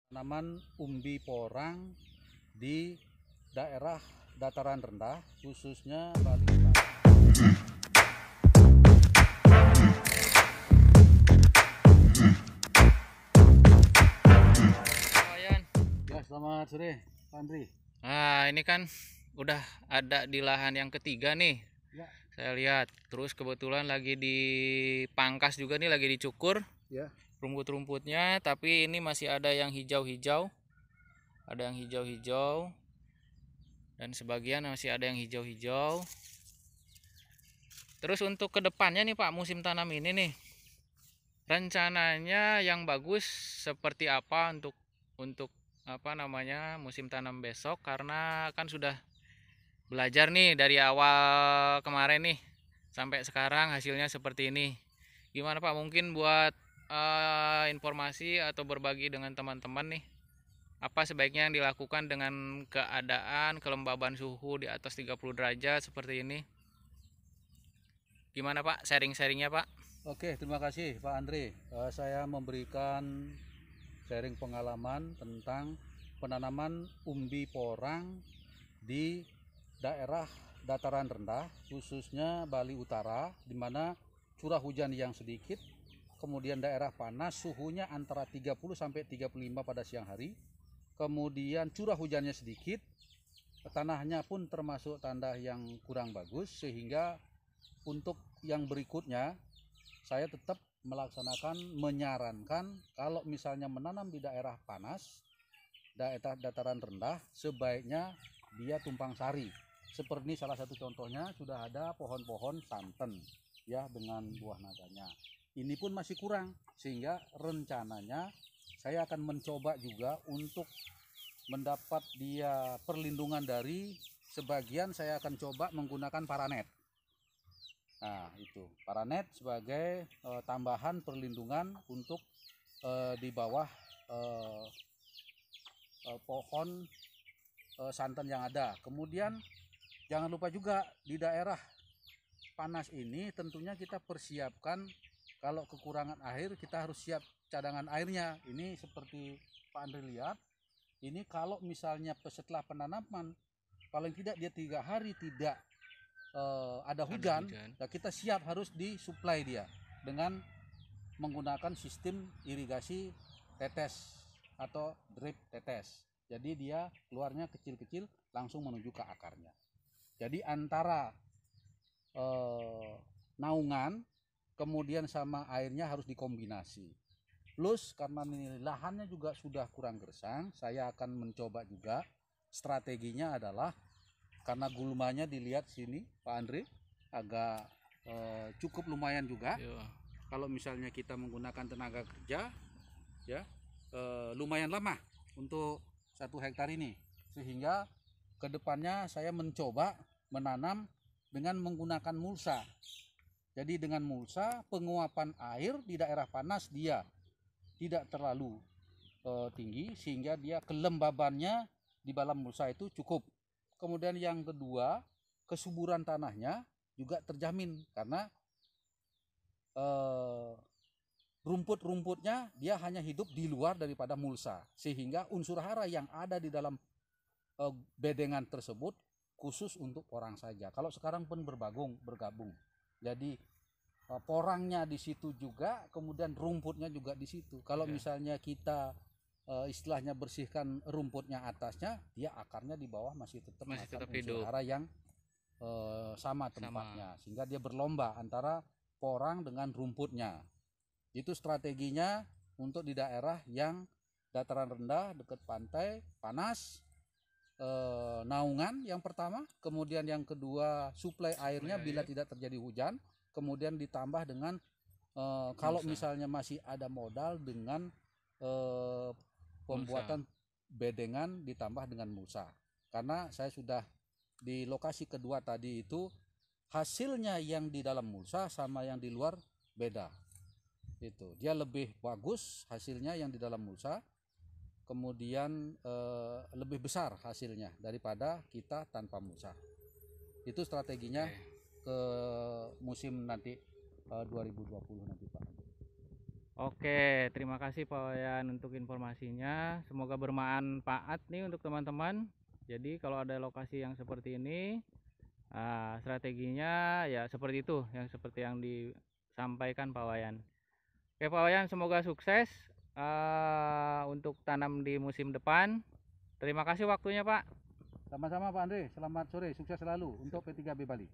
Tanaman umbi porang di daerah dataran rendah, khususnya Bali Utara. Wayan. Ya, selamat sore, Pak Andri. Nah, ini kan udah ada di lahan yang ketiga nih. Ya, Saya lihat. Terus kebetulan lagi dipangkas juga nih, lagi dicukur ya. rumput-rumputnya, tapi ini masih ada yang hijau-hijau. Ada yang hijau-hijau dan sebagian masih ada yang hijau-hijau. Terus untuk kedepannya nih Pak, musim tanam ini nih, rencananya yang bagus seperti apa untuk apa namanya musim tanam besok, karena kan sudah belajar nih dari awal kemarin nih sampai sekarang hasilnya seperti ini. Gimana Pak, mungkin buat informasi atau berbagi dengan teman-teman nih, apa sebaiknya yang dilakukan dengan keadaan kelembaban suhu di atas 30 derajat seperti ini? Gimana Pak, sharing-sharingnya Pak? Oke, terima kasih Pak Andri. Saya memberikan sharing pengalaman tentang penanaman umbi porang di daerah dataran rendah, khususnya Bali Utara, di mana curah hujan yang sedikit, kemudian daerah panas, suhunya antara 30 sampai 35 pada siang hari, kemudian curah hujannya sedikit, tanahnya pun termasuk tanah yang kurang bagus, sehingga untuk yang berikutnya saya tetap menyarankan kalau misalnya menanam di daerah panas, daerah dataran rendah, sebaiknya dia tumpang sari. Seperti salah satu contohnya sudah ada pohon-pohon santan ya dengan buah naganya. Ini pun masih kurang, sehingga rencananya saya akan mencoba juga untuk mendapat dia perlindungan dari sebagian, saya akan coba menggunakan paranet. Nah, itu paranet sebagai tambahan perlindungan untuk di bawah pohon santan yang ada. Kemudian jangan lupa juga di daerah panas ini tentunya kita persiapkan, kalau kekurangan air kita harus siap cadangan airnya. Ini seperti Pak Andri lihat, ini kalau misalnya setelah penanaman paling tidak dia 3 hari tidak ada hujan, nah kita siap harus disuplai dia dengan menggunakan sistem irigasi tetes atau drip tetes. Jadi dia keluarnya kecil-kecil langsung menuju ke akarnya. Jadi antara naungan kemudian sama airnya harus dikombinasi. Plus karena ini lahannya juga sudah kurang gersang, saya akan mencoba juga strateginya adalah, karena gulmanya dilihat sini Pak Andre agak cukup lumayan juga. Yo. Kalau misalnya kita menggunakan tenaga kerja ya lumayan lama untuk 1 hektar ini, sehingga kedepannya saya mencoba menanam dengan menggunakan mulsa. Jadi dengan mulsa penguapan air di daerah panas dia tidak terlalu tinggi, sehingga dia kelembabannya di dalam mulsa itu cukup. Kemudian yang kedua, kesuburan tanahnya juga terjamin karena rumput-rumputnya dia hanya hidup di luar daripada mulsa, sehingga unsur hara yang ada di dalam bedengan tersebut khusus untuk porang saja. Kalau sekarang pun bergabung. Jadi porangnya di situ juga, kemudian rumputnya juga di situ. Kalau misalnya kita istilahnya bersihkan rumputnya atasnya, dia akarnya di bawah masih tetap unsur hara yang sama tempatnya, sehingga dia berlomba antara porang dengan rumputnya. Itu strateginya untuk di daerah yang dataran rendah dekat pantai panas. Naungan yang pertama, kemudian yang kedua suplai airnya bila tidak terjadi hujan, kemudian ditambah dengan kalau misalnya masih ada modal dengan pembuatan bedengan ditambah dengan mulsa. Karena saya sudah di lokasi kedua tadi itu, hasilnya yang di dalam mulsa sama yang di luar beda. Itu dia lebih bagus hasilnya yang di dalam mulsa, kemudian lebih besar hasilnya daripada kita tanpa mulsa. Itu strateginya ke musim nanti 2020 nanti Pak. Oke, terima kasih Pak Wayan untuk informasinya. Semoga bermanfaat nih untuk teman-teman. Jadi kalau ada lokasi yang seperti ini, strateginya ya seperti itu, seperti yang disampaikan Pak Wayan. Oke Pak Wayan, semoga sukses untuk tanam di musim depan. Terima kasih waktunya Pak. Sama-sama Pak Andre, selamat sore, sukses selalu untuk P3B Bali.